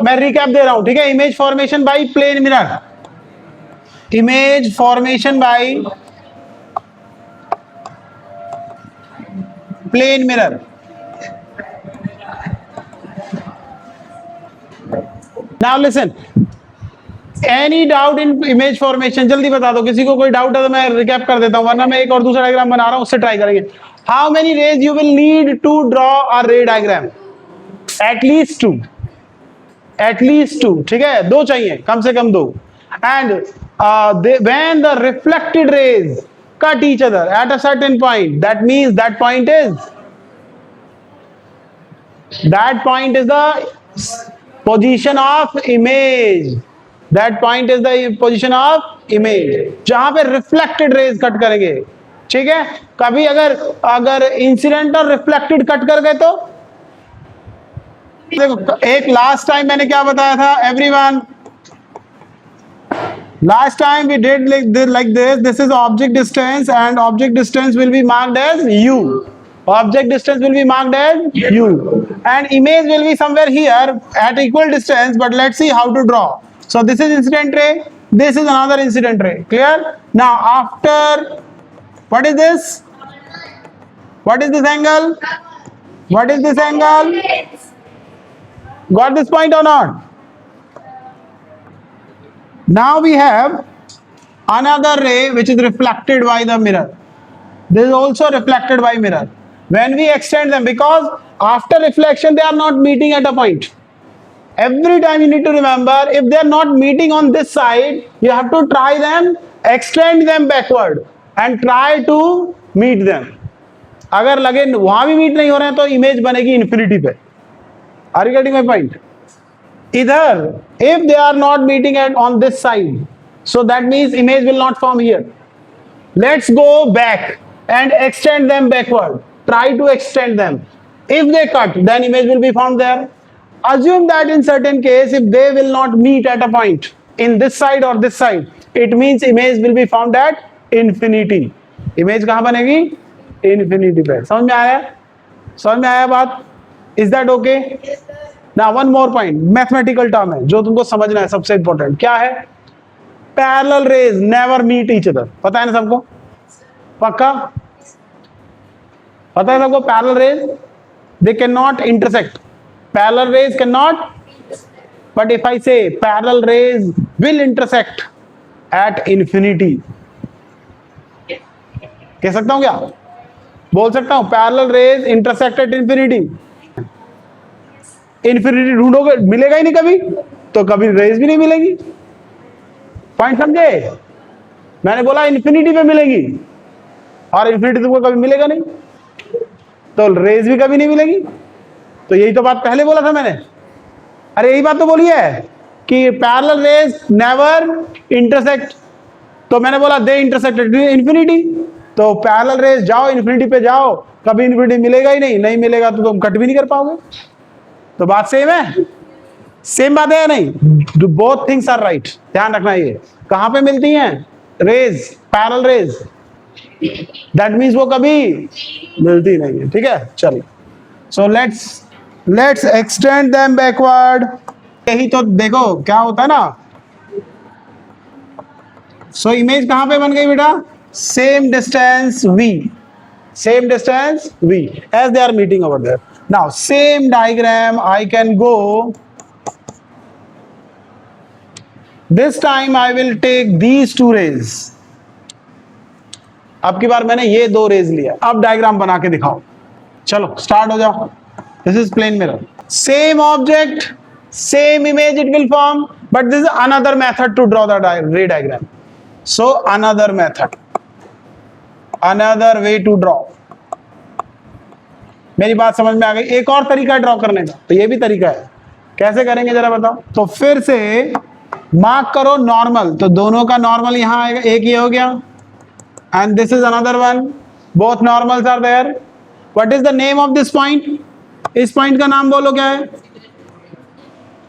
मैं रिकैप दे रहा हूं, ठीक है। Image formation by plane mirror, image formation by plane mirror. Now listen, any doubt in image formation? जल्दी बता दो, किसी को कोई डाउट है तो मैं रिकैप कर देता हूं, वरना मैं एक और दूसरा डायग्राम बना रहा हूं, उससे ट्राई करेंगे। How many rays you will need to draw a ray diagram? At least two, at least two, ठीक है, दो चाहिए, कम से कम दो। And when the reflected rays cut each other at a certain point, that means that point is the position of image, that point is the position of image, जहां पे रिफ्लेक्टेड रेज कट करेंगे, ठीक है। कभी अगर incident और reflected cut कर गए तो देखो, एक लास्ट टाइम मैंने क्या बताया था everyone? Last time we did like this is object distance and object distance will be marked as u. Object distance will be marked as u and image will be somewhere here at equal distance, but let's see how to draw. So this is incident ray, this is another incident ray. Clear? Now after, what is this? What is this angle? What is this angle? Got this point or not? Now we have another ray which is reflected by the mirror. This is also reflected by mirror. When we extend them, because after reflection they are not meeting at a point. Every time you need to remember, if they are not meeting on this side, you have to try them, extend them backward and try to meet them. अगर लगे वहां भी meet नहीं हो रहे हैं तो image बनेगी इन्फिनिटी पे। Are you getting my point? Either if they are not meeting on this side, so that means image will not form here. Let's go back and extend them backward. Try to extend them. If they cut, then image will be formed there. Assume that in certain case, if they will not meet at a point in this side or this side, it means image will be formed at infinity. Image कहाँ बनेगी? Infinity पे। समझ में आया? समझ में आया बात? Is that okay? Now one more point, mathematical term है जो तुमको समझना है, सबसे important क्या है? Parallel rays never meet each other. पता है ना सबको? पक्का? पता है सबको? Parallel rays they cannot intersect. Parallel rays cannot. But if I say parallel rays will intersect at infinity, कह सकता हूं क्या? बोल सकता हूं parallel rays intersect at infinity. Infinity ढूंढोगे मिलेगा ही नहीं कभी, तो कभी रेज भी नहीं मिलेगी। पॉइंट समझे? मैंने बोला इंफिनिटी पे मिलेगी और इंफिनिटी तुमको कभी मिलेगा नहीं, तो रेज भी कभी नहीं मिलेगी। तो यही तो बात पहले बोला था मैंने। अरे यही बात तो बोली है कि पैरेलल रेज नेवर इंटरसेक्ट, तो मैंने बोला दे इंटरसेक्ट एट इंफिनिटी। तो पैरेलल रेज जाओ इन्फिनिटी पे जाओ, कभी इन्फिनिटी मिलेगा ही नहीं, नहीं मिलेगा तो तुम कट भी नहीं कर पाओगे। तो बात सेम है, सेम बात है या नहीं? बोथ थिंग्स आर राइट, ध्यान रखना। ये कहां पे मिलती हैं rays? Parallel rays, that means वो कभी मिलती नहीं है, ठीक है। चलिए, so let's extend them backward. यही तो देखो क्या होता है ना। सो इमेज कहां पे बन गई बेटा? Same distance v, same distance v, as they are meeting over there. Now same diagram I can go, this time I will take these two rays। अब की बार मैंने ये दो रेज लिया, अब डायग्राम बना के दिखाओ। चलो स्टार्ट हो जाओ। This is plane mirror, same object, same image it will form, but this is another method to draw the ray diagram. So another method, another way to draw। मेरी बात समझ में आ गई? एक और तरीका ड्रॉ करने का, तो ये भी तरीका है। कैसे करेंगे जरा बताओ? तो फिर से मार्क करो नॉर्मल, तो दोनों का नॉर्मल यहां आएगा, एक ये हो गया and this is another one, both normals are there. What is the name of this point? इस पॉइंट का नाम बोलो क्या है?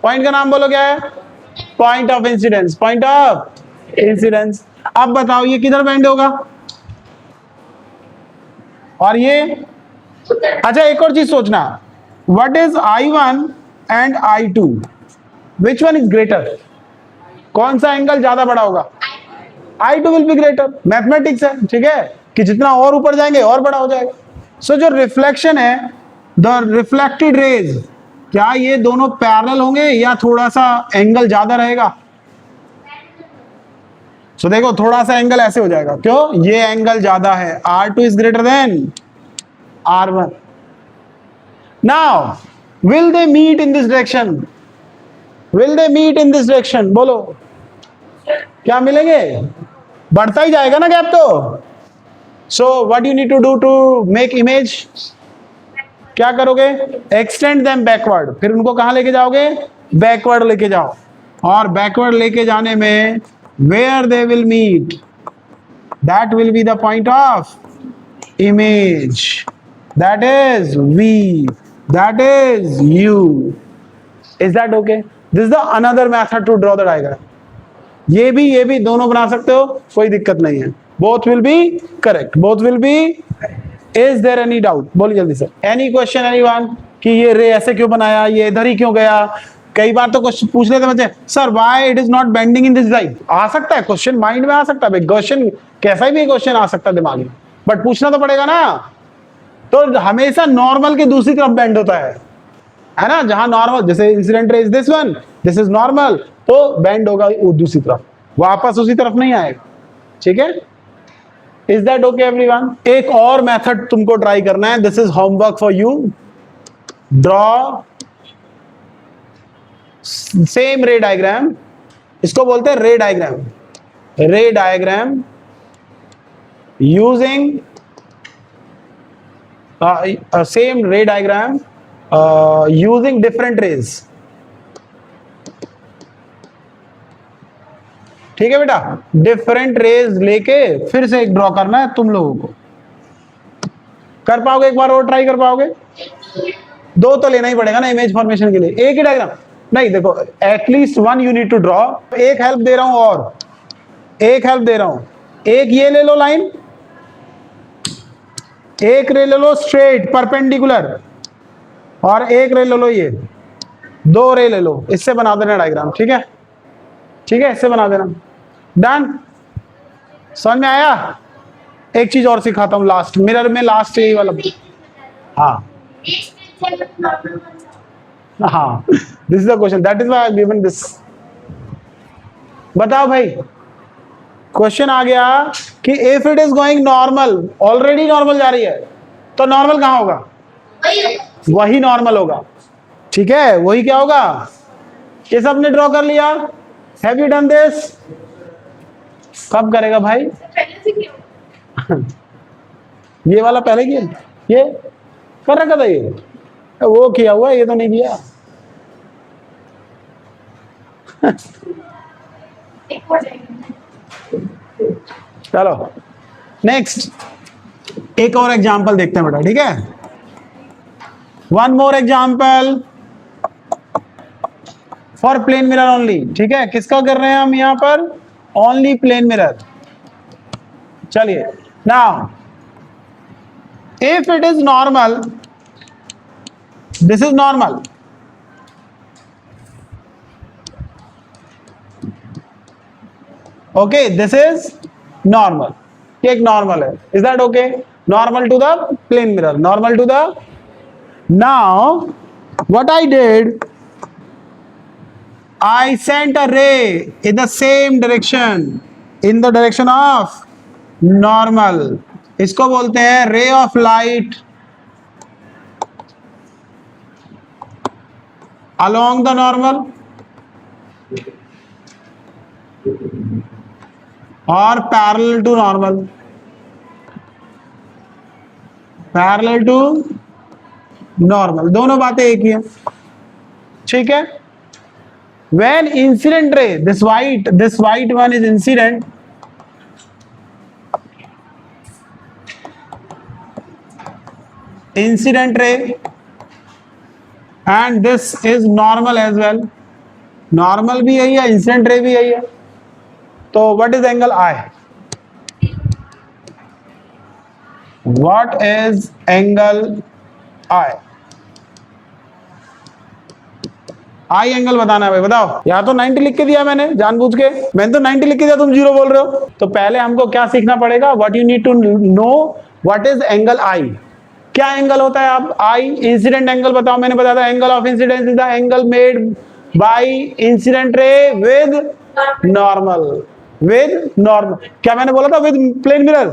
पॉइंट का नाम बोलो क्या है? Point of incidence, point of incidence. अब बताओ ये किधर बेंड होगा? और ये, अच्छा एक और चीज सोचना, what is I1 and I2? Which one is greater? कौन सा एंगल ज्यादा बड़ा होगा? I2 will be greater. Mathematics है, ठीक है, कि जितना और ऊपर जाएंगे और बड़ा हो जाएगा. सो जो रिफ्लेक्शन है, द रिफ्लेक्टेड रेज, क्या ये दोनों पैरेलल होंगे या थोड़ा सा एंगल ज्यादा रहेगा? सो देखो थोड़ा सा एंगल ऐसे हो जाएगा, क्यों? ये एंगल ज्यादा है. R2 is greater than R1. Now will they meet in this direction? Will they meet in this direction? बोलो, क्या मिलेंगे? बढ़ता ही जाएगा ना गैप तो. So what you need to do to make image? क्या करोगे? Extend them backward. फिर उनको कहां लेके जाओगे? बैकवर्ड लेके जाओ. और बैकवर्ड लेके जाने में where they will meet, that will be the point of image. That is V, that is U. Is that okay? This is the another method to draw the diagram. ये भी दोनों बना सकते हो, कोई दिक्कत नहीं है. Both will be correct. Both will be. Is there any doubt? बोलिए जल्दी से. Any question anyone? कि ये रे ऐसे क्यों बनाया, ये इधर ही क्यों गया? कई बार तो क्वेश्चन पूछ लेते बच्चे, sir why it is not bending in this direction. आ सकता है क्वेश्चन, माइंड में आ सकता है क्वेश्चन, कैसा भी क्वेश्चन आ सकता है दिमाग में, बट पूछना तो पड़ेगा ना. तो हमेशा नॉर्मल के दूसरी तरफ बेंड होता है ना? जहां नॉर्मल, जैसे incident ray is this one, this is normal, तो बेंड होगा दूसरी तरफ, वापस उसी तरफ नहीं आएगा. ठीक है? Is that okay everyone? एक और मेथड तुमको ट्राई करना है. This is homework for you. Draw same ray diagram. इसको बोलते हैं ray diagram. Ray diagram using same ray diagram using different rays. ठीक है बेटा? डिफरेंट रेज लेके फिर से एक ड्रॉ करना है तुम लोगों को. कर पाओगे? एक बार और ट्राई कर पाओगे? दो तो लेना ही पड़ेगा ना इमेज फॉर्मेशन के लिए. एक ही डायग्राम नहीं, देखो at least one you need to draw. एक हेल्प दे रहा हूं, और एक हेल्प दे रहा हूं. एक ये ले लो लाइन, एक रे ले लो स्ट्रेट परपेंडिकुलर, और एक रे ले लो ये. दो रे ले लो, इससे बना देना डायग्राम. ठीक है? ठीक है, इससे बना देना. डन? समझ में आया? एक चीज और सिखाता हूं लास्ट, मिरर में लास्ट यही वाला. हाँ हाँ, this is the question, that is why I have given this. बताओ भाई, क्वेश्चन आ गया कि if it is going normal, already normal जा रही है, तो नॉर्मल कहां होगा? वही नॉर्मल होगा. ठीक है? वही क्या होगा? ये सबने ड्रॉ कर लिया? Have you done this? कब करेगा भाई? ये वाला पहले किया, ये कर रखा था, ये वो किया हुआ, ये तो नहीं किया. चलो नेक्स्ट एक और एग्जांपल देखते हैं बेटा. ठीक है? One more example for plane mirror only. ठीक है? किसका कर रहे हैं हम यहां पर? Only plane mirror. चलिए, now if it is normal, this is normal. Okay, this is normal. एक नॉर्मल है. Is that okay? Normal to the plane mirror, normal to the. Now what I did, I sent a ray in the same direction, in the direction of normal. इसको बोलते हैं ray of light along the normal, और parallel to normal. Parallel to normal, दोनों बातें एक ही है. ठीक है? When incident ray, this white one is incident, ray, and this is normal as well. Normal भी यही है, incident ray भी यही है. तो what is angle I? What is angle I? I angle बताना है भाई, बताओ। या तो 90 लिख के दिया जानबूझ के, मैंने तो 90 लिख के दिया, तुम 0 बोल रहे हो। तो पहले हमको क्या सीखना पड़ेगा, what you need to know, what is angle I. क्या एंगल होता है आप, आई इंसिडेंट एंगल बताओ। मैंने बताया था angle of incidence is the angle made by incident ray with normal, with normal. क्या मैंने बोला था, विद प्लेन मिरर।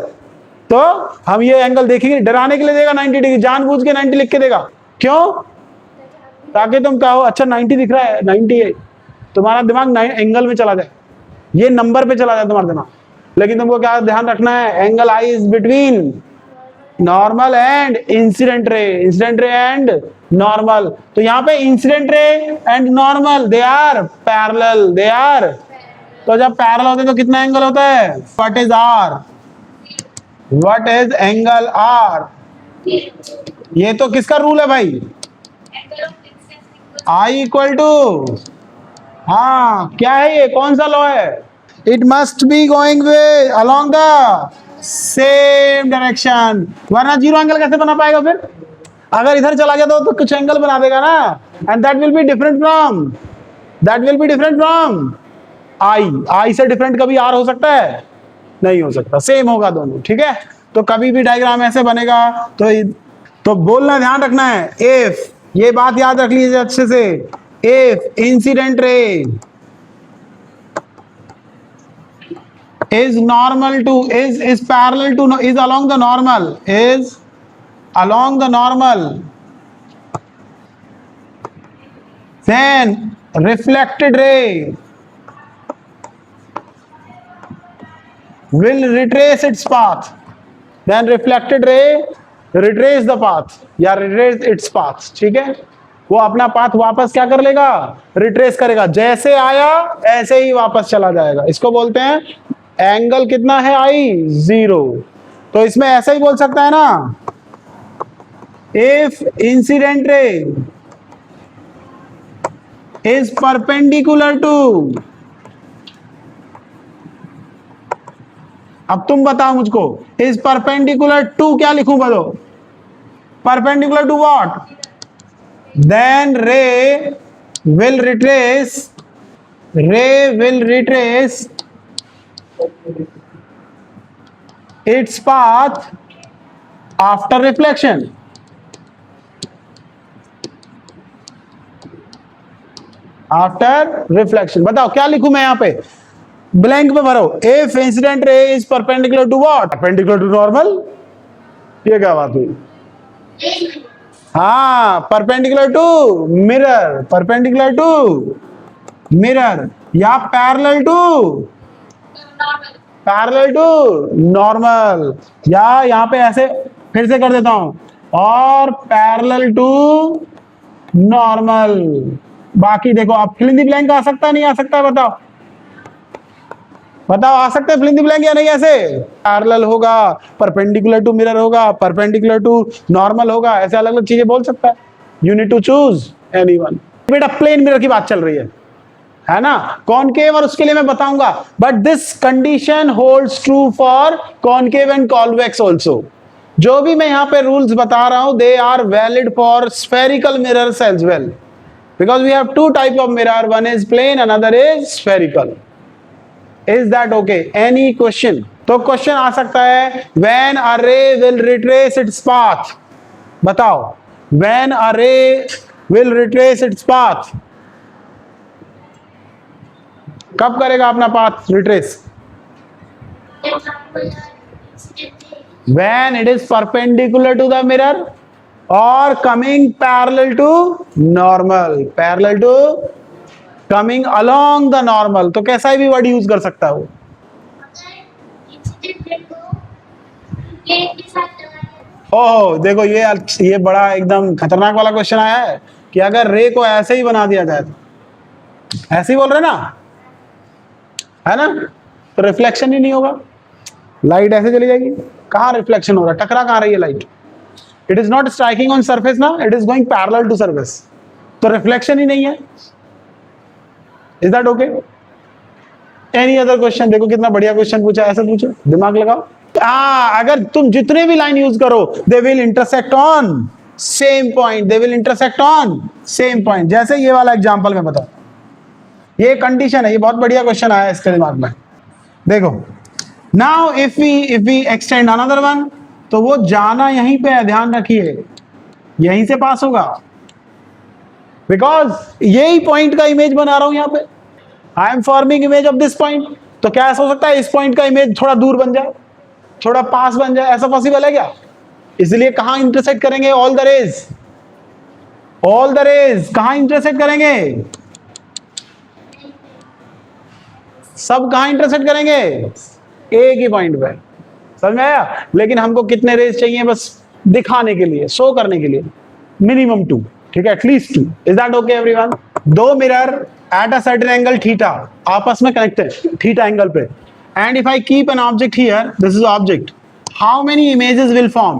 तो हम ये एंगल देखेंगे, डराने के लिए देगा 90 डिग्री, जानबूझ के 90 लिख के देगा। क्यों? ताकि तुम कहो अच्छा 90 दिख रहा है, 90 है, तुम्हारा दिमाग एंगल में चला जाए, ये नंबर पे चला जाए तुम्हारा दिमाग। लेकिन तुमको क्या ध्यान रखना है, angle I is between normal and incident ray, incident ray and normal. तो यहां पे incident ray and normal they are parallel, they are. तो जब पैरेलल होते हैं तो कितना एंगल होता है, what is R, what is angle R. ये तो किसका रूल है भाई, आई इक्वल टू, हाँ क्या है ये, कौन सा लॉ है, it must be going way along the same direction, वरना जीरो एंगल कैसे बना पाएगा फिर। अगर इधर चला गया तो कुछ एंगल बना देगा ना, and that will be different from, that will be different from I. I से डिफरेंट कभी आर हो सकता है, नहीं हो सकता, सेम होगा दोनों, ठीक है। तो कभी भी डायग्राम ऐसे बनेगा तो बोलना ध्यान रखना है, इफ, ये बात याद रख लीजिए अच्छे से, इफ इंसिडेंट रे is normal to is parallel to is along the normal, is along the normal, then reflected ray will retrace its path, then reflected ray retrace the path या retrace its path, ठीक है। वो अपना path वापस क्या कर लेगा, retrace करेगा, जैसे आया ऐसे ही वापस चला जाएगा। इसको बोलते हैं एंगल कितना है आई, 0। तो इसमें ऐसा ही बोल सकता है ना, if incident ray is perpendicular to, अब तुम बताओ मुझको, इज परपेंडिकुलर टू क्या लिखूं, बताओ, perpendicular to what, then ray will retrace its path after reflection, after reflection। बताओ क्या लिखूं मैं यहां पे, ब्लैंक में भरो, if incident ray is perpendicular to what, perpendicular to normal. ये क्या बात हुई, हाँ perpendicular to mirror, perpendicular to mirror, या पैरेलल टू नॉर्मल, या यहां पे ऐसे फिर से कर देता हूं, और पैरेलल टू नॉर्मल। बाकी देखो आप फिल इन द ब्लैंक आ सकता है, नहीं आ सकता है, बताओ बताओ, आ सकता है फिल इन द ब्लैंक या नहीं। ऐसे पैरेलल होगा, परपेंडिकुलर टू मिरर होगा, परपेंडिकुलर टू नॉर्मल होगा, ऐसे अलग अलग चीजें बोल सकता है। You need to choose anyone. बेटा प्लेन मिरर की बात चल रही है ना, कॉनकेव, और उसके लिए मैं बताऊंगा, but this condition holds true for concave and convex also. जो भी मैं यहां पे रूल्स बता रहा हूं, they are valid for spherical mirrors as well, because we have two type of mirror, one is plane, another is spherical. Is that okay? Any question? तो question आ सकता है, when a ray will retrace its path, बताओ, when a ray will retrace its path, कब करेगा अपना path retrace? When it is perpendicular to the mirror or coming parallel to normal, parallel to coming along the normal। तो कैसा भी word use कर सकता है वो। ओह देखो ये बड़ा एकदम खतरनाक वाला क्वेश्चन आया है कि अगर रे को ऐसे ही बना दिया जाए तो, ऐसे ही बोल रहे ना, है ना, तो रिफ्लेक्शन ही नहीं होगा, लाइट ऐसे चली जाएगी। कहां रिफ्लेक्शन हो रहा है, टकरा कहां रही है light, it is not striking on surface ना, it is going parallel to surface, तो रिफ्लेक्शन ही नहीं है। Is that okay? Any other question? देखो कितना बढ़िया क्वेश्चन पूछा, ऐसे पूछो, दिमाग लगाओ। अगर तुम जितने भी लाइन यूज करो, they will intersect on same point, they will intersect on same point. जैसे ये वाला एग्जांपल में बता, ये कंडीशन है, ये बहुत बढ़िया क्वेश्चन आया इसके दिमाग में। देखो now if we extend another one, तो वो जाना यहीं पे है, ध्यान रखिए, यहीं से पास होगा, बिकॉज यही पॉइंट का इमेज बना रहा हूं यहां पे, I am forming image of this point. तो क्या ऐसा हो सकता है इस पॉइंट का इमेज थोड़ा दूर बन जाए, थोड़ा पास बन जाए, ऐसा पॉसिबल है क्या? इसलिए कहां इंटरसेक्ट करेंगे? All the rays, all the rays कहां इंटरसेक्ट करेंगे? सब कहां इंटरसेक्ट करेंगे? एक ही पॉइंट पे, समझ में आया? लेकिन हमको कितने रेज चाहिए? बस दिखाने के लिए, शो करने के लिए, मिनिमम 2, ठीक है, at least 2। Is that okay everyone? दो mirror at a certain angle theta आपस में कनेक्टेड थीटा एंगल पे, and if I keep an object here, this is object, how many images will form?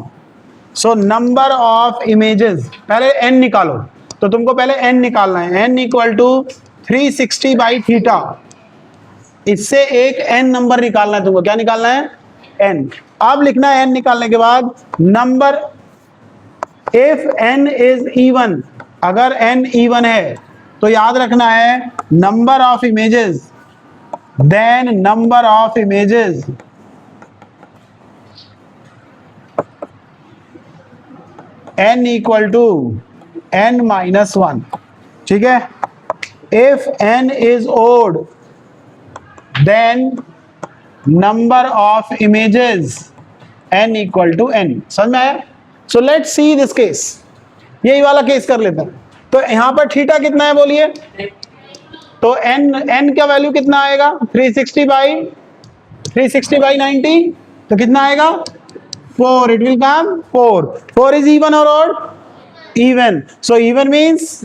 So number of images, पहले n निकालो, तो तुमको पहले n निकालना है, n equal to 360 by theta. इससे एक n नंबर निकालना है तुमको, क्या निकालना है? n। अब लिखना है n निकालने के बाद number, if n is even, अगर n इवन है तो याद रखना है number of images, then number of images n equal to n minus 1, ठीक है। If n is odd, then number of images n equal to n। समझ में आया? So let's see this case, यही वाला केस कर लेते हैं। तो यहां पर थीटा कितना है बोलिए? तो n का वैल्यू कितना आएगा? 360 बाई 90, तो कितना आएगा? 4, it will come 4। 4 is even और odd? Even. So even means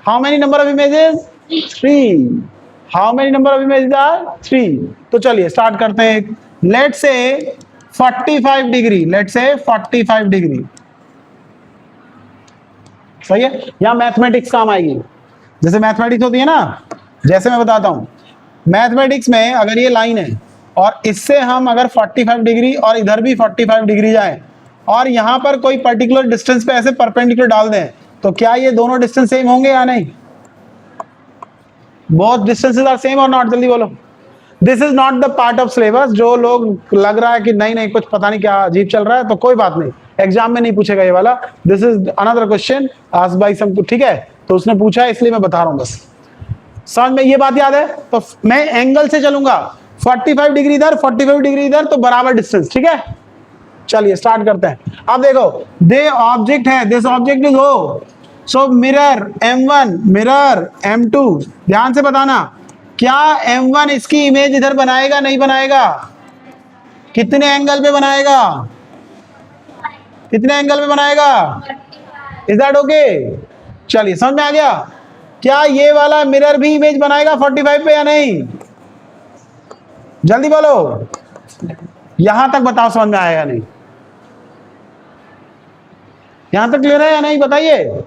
how many number of images? 3। How many number of images are? 3। तो चलिए स्टार्ट करते हैं। Let's say 45 degree, let's say 45 degree, सही है। यहां मैथमेटिक्स काम आएगी, जैसे मैथमेटिक्स होती है ना, जैसे मैं बताता हूं, मैथमेटिक्स में अगर ये लाइन है और इससे हम अगर 45 डिग्री और इधर भी 45 डिग्री जाए और यहां पर कोई पर्टिकुलर डिस्टेंस पे ऐसे परपेंडिकुलर डाल दें, तो क्या ये दोनों डिस्टेंस सेम होंगे या नहीं? बोथ डिस्टेंसेस आर सेम और नॉट? जल्दी बोलो। This is not the part of syllabus. जो लोग लग रहा है कि नहीं नहीं कुछ पता नहीं क्या अजीब चल रहा है, तो कोई बात नहीं, एग्जाम में नहीं पूछेगा ये वाला। This is another question asked by some, ठीक है, तो उसने पूछा है इसलिए मैं बता रहा हूं बस। समझ में ये बात याद है? तो मैं एंगल से चलूंगा, 45 डिग्री इधर, 45 डिग्री इधर, तो बराबर डिस्टेंस, ठीक है। चलिए स्टार्ट करते हैं। अब देखो, दे ऑब्जेक्ट है, this object is O, so mirror M1, mirror M2। ध्यान से बताना, क्या M1 इसकी इमेज इधर बनाएगा नहीं बनाएगा? कितने एंगल पे बनाएगा? कितने एंगल पे बनाएगा? Is that okay? चलिए समझ में आ गया? क्या ये वाला मिरर भी इमेज बनाएगा 45 पे या नहीं? जल्दी बोलो, यहां तक बताओ समझ में आया या नहीं? यहां तक क्लियर है या नहीं बताइए?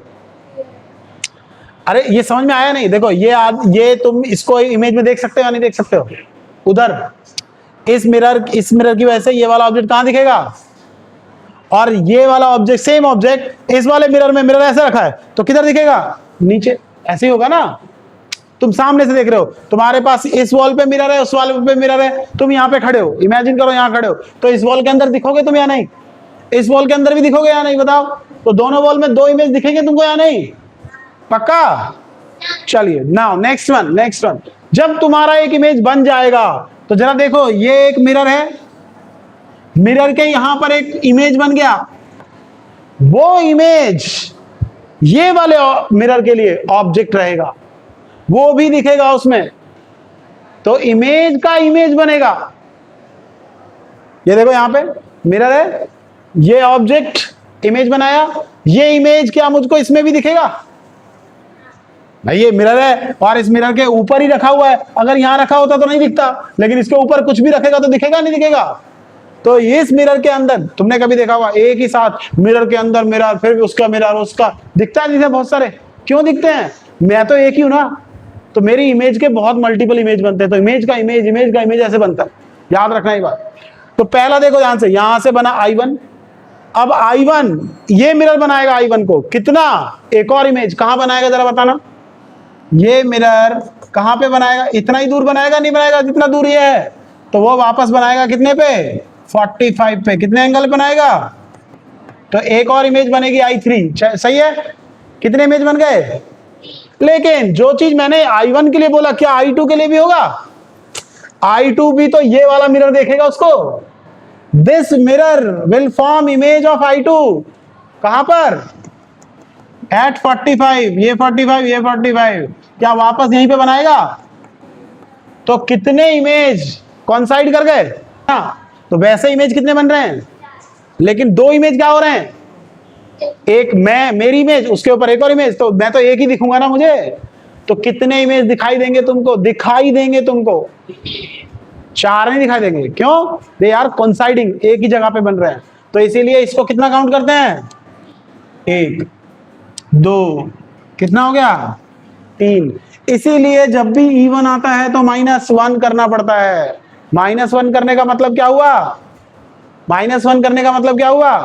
अरे ये समझ में आया नहीं? देखो ये तुम इसको इमेज में देख सकते हो या नहीं देख सकते हो? उधर इस मिरर की वजह से ये वाला ऑब्जेक्ट कहां दिखेगा, और ये वाला ऑब्जेक्ट, सेम ऑब्जेक्ट इस वाले मिरर में, मिरर ऐसे रखा है तो किधर दिखेगा? नीचे। ऐसे ही होगा ना, तुम सामने से देख रहे हो, तुम्हारे पास इस वॉल पे मिरर है, उस वॉल पे मिरर है, तुम यहाँ पे खड़े हो, इमेजिन करो यहाँ खड़े हो, तो इस वॉल के अंदर दिखोगे तुम या नहीं? इस वॉल के अंदर भी दिखोगे या नहीं बताओ? तो दोनों वॉल में दो इमेज दिखेंगे तुमको या नहीं? पक्का? चलिए नाउ नेक्स्ट वन, जब तुम्हारा एक इमेज बन जाएगा तो जरा देखो, ये एक मिरर है, मिरर के यहां पर एक इमेज बन गया, वो इमेज ये वाले मिरर के लिए ऑब्जेक्ट रहेगा, वो भी दिखेगा उसमें, तो इमेज का इमेज बनेगा। ये देखो यहां पे मिरर है, ये ऑब्जेक्ट इमेज बनाया, ये इमेज क्या मुझको इसमें भी दिखेगा? भाई ये मिरर है और इस मिरर के ऊपर ही रखा हुआ है, अगर यहां रखा होता तो नहीं दिखता, लेकिन इसके ऊपर कुछ भी रखेगा तो दिखेगा नहीं दिखेगा? तो इस मिरर के अंदर तुमने कभी देखा हुआ एक ही साथ मिरर के अंदर मिरर, फिर उसका मिरर, उसका दिखता नहीं था बहुत सारे? क्यों दिखते हैं? मैं तो एक ही हूं ना, तो मेरी इमेज के बहुत मल्टीपल इमेज बनते हैं, तो इमेज का इमेज ऐसे बनता है, याद रखना ये बात। तो पहला देखो ध्यान से, यहां से बना I1, अब I1 ये मिरर बनाएगा I1 को कितना, एक और इमेज कहां बनाएगा जरा बताना, ये मिरर कहां पे बनाएगा, इतना ही दूर बनाएगा नहीं बनाएगा जितना दूर ये है, तो वो वापस बनाएगा कितने पे, 45 पे, कितने एंगल बनाएगा, तो एक और इमेज बनेगी I3, सही है, कितने इमेज बन गए। लेकिन जो चीज मैंने I1 के लिए बोला क्या I2 के लिए भी होगा, I2 भी तो ये वाला मिरर देखेगा उसको, this mirror will form image of I2 कहां पर, एट 45, ये 45 ये 45, क्या वापस यहीं पे बनाएगा, तो कितने इमेज कॉन्साइड कर गए, हाँ, तो वैसे इमेज कितने बन रहे हैं, लेकिन दो इमेज क्या हो रहे हैं, एक मैं मेरी इमेज उसके ऊपर एक और इमेज, तो मैं तो एक ही दिखूंगा ना मुझे, तो कितने इमेज दिखाई देंगे तुमको, दिखाई देंगे तुमको, 4 नहीं दिखाई देंगे, क्यों, दे आर कोइंसाइडिंग, एक ही जगह पे बन रहे हैं, तो इसीलिए इसको कितना काउंट करते हैं, 1 2, कितना हो गया 3, इसीलिए जब भी इवन आता है तो -1 करना पड़ता है, -1 करने का मतलब क्या हुआ, -1 करने का मतलब क्या हुआ,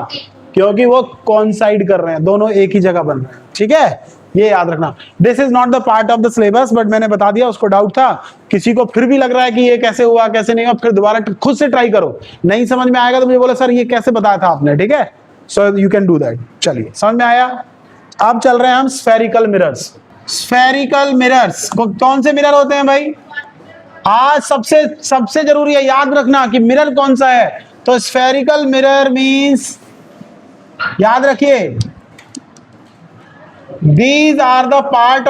क्योंकि वो कॉन्साइड कर रहे हैं, दोनों एक ही जगह बन रहे हैं, ठीक है, ये याद रखना। This is not the part of the syllabus, but मैंने बता दिया, उसको डाउट था, किसी को फिर भी लग रहा है कि ये कैसे हुआ कैसे नहीं हुआ, फिर दोबारा खुद से ट्राई करो, नहीं समझ में आएगा तो मुझे बोला सर ये कैसे बताया था आपने, ठीक है, so you can do that. चलिए समझ में आया। अब चल रहे हैं हम स्फेरिकल मिरर्स। स्फेरिकल मिरर्स कौन से मिरर होते हैं भाई, आज सबसे जरूरी है याद रखना कि मिरर कौन सा है, तो स्फेरिकल मिरर मींस, याद रखिए, these are the part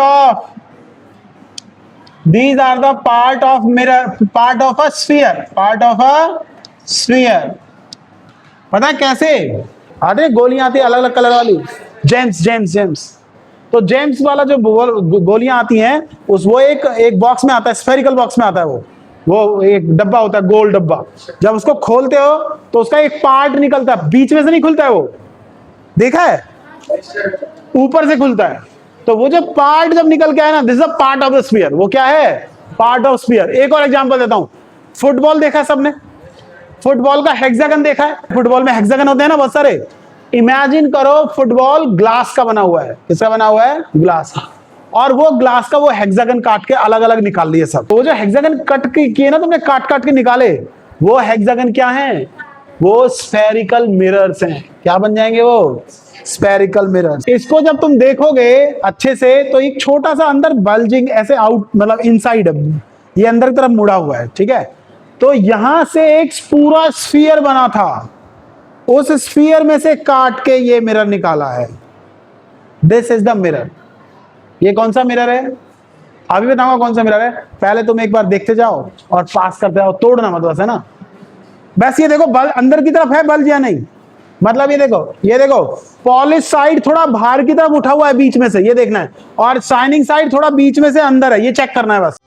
of mirror, part of a sphere, पता है कैसे आते, गोलियां आती है अलग अलग कलर वाली, जेम्स, तो जेम्स वाला जो गोलियां आती हैं वो एक बॉक्स में आता है, स्फेरिकल बॉक्स में आता है, वो एक डब्बा होता है, गोल डब्बा, जब उसको खोलते हो तो उसका एक पार्ट निकलता है, बीच में से नहीं खुलता है, वो देखा है, ऊपर से खुलता है, तो वो जो पार्ट जब निकल के आए ना, this is a part of the sphere, वो क्या है, पार्ट ऑफ स्फीयर। एक और एग्जांपल देता हूं, फुटबॉल देखा है सबने, फुटबॉल का हेक्सागन देखा है, फुटबॉल में हेक्सागन होते हैं ना बहुत सारे, इमेजिन करो फुटबॉल ग्लास का बना हुआ है, किसका बना हुआ है, ग्लास, और वो ग्लास का वो हेक्सागन काट के अलग अलग निकाल लिए सब, तो वो जो हेक्सागन कट किए ना तुमने, काट के निकाले, वो हेक्सागन क्या है, वो स्फेरिकल मिरर्स हैं, क्या बन जाएंगे वो, स्फेरिकल मिरर्स। इसको जब तुम देखोगे अच्छे से तो एक छोटा सा अंदर बल्जिंग ऐसे आउट, मतलब इनसाइड, ये अंदर की तरफ मुड़ा हुआ है, ठीक है, तो यहां से एक पूरा स्फीयर बना था, उस स्फीयर में से काट के ये मिरर निकाला है, दिस इज द मिरर। ये कौन सा मिरर है, अभी बताऊंगा कौन सा मिरर है, पहले तुम एक बार देखते जाओ और पास करते जाओ, तोड़ना मत बस, है ना, बस ये देखो बल अंदर की तरफ है बल्ज या नहीं, मतलब ये देखो पॉलिश साइड थोड़ा बाहर की तरफ उठा हुआ है बीच में से, ये देखना है, और शाइनिंग साइड थोड़ा बीच में से अंदर है, ये चेक करना है बस।